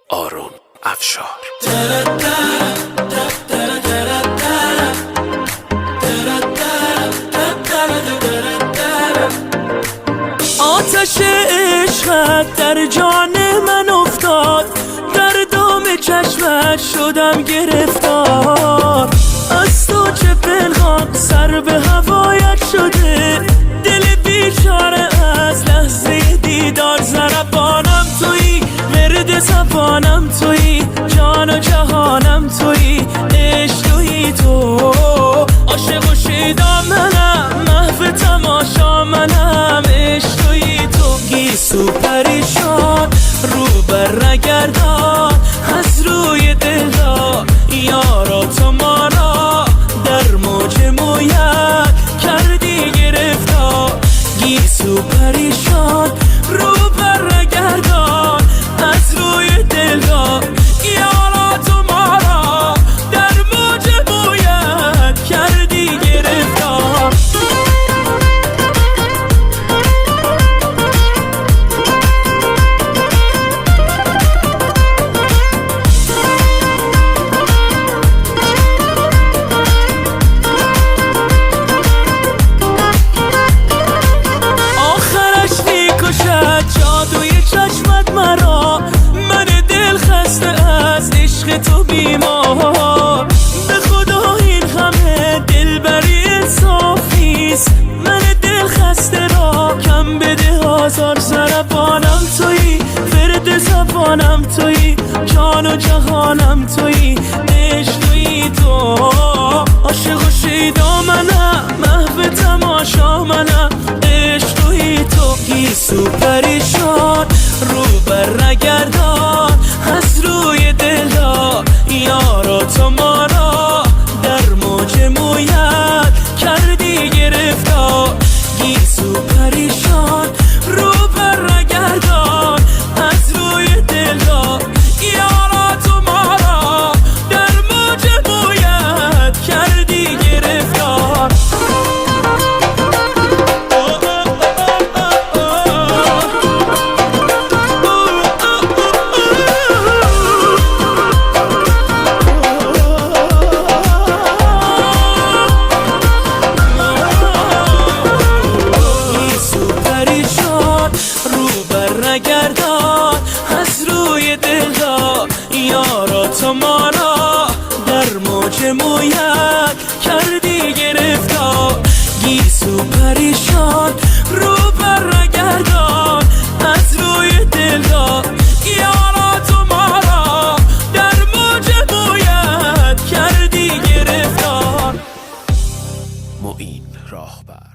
آرون افشار. آتش عشقت در جان من افتاد، در دام چشمت شدم گرفتار. از تو چه پنهان سر به هوایت شده، دل بیچاره از لحظه دیدار. ضربانم تویی، ورد زبانم تویی، جان و جهانم تویی، عشق تویی تو. عاشق و شیدا منم، محو تماشا منم، عشق تویی تو. گیسو پریشان رو بر نگردان، از روی دلدار یارا تو ما را در موج مویت کردی گرفتار. گیسو پریشان رو بر نگردان، از روی دلدار یارا تو ما را در موج مویت کردی گرفتار. تو بیمار به خدا این همه دلبری انصافیست. من دل خسته را کم بده آزار. ضربانم تویی، ورد زبانم تویی، جان و جهانم تویی، عشق تویی تو. عاشق و شیدا منم، محو تماشا منم، عشق تویی تو. گیسو پریشان رو بر نگردان، از روی دلدار یارا تو ما را در موج مویت کردی گرفتار. گیسو پریشان رو بر نگردان، از روی دلدار یارا تو ما را در موج مویت کردی گرفتار. نگردان، از روی دلدار یارا تو ما را در موج مویت کردی گرفتار. گیسو پریشان رو بر نگردان، از روی دلدار یارا تو ما را در موج مویت کردی گرفتار. معین راهبر.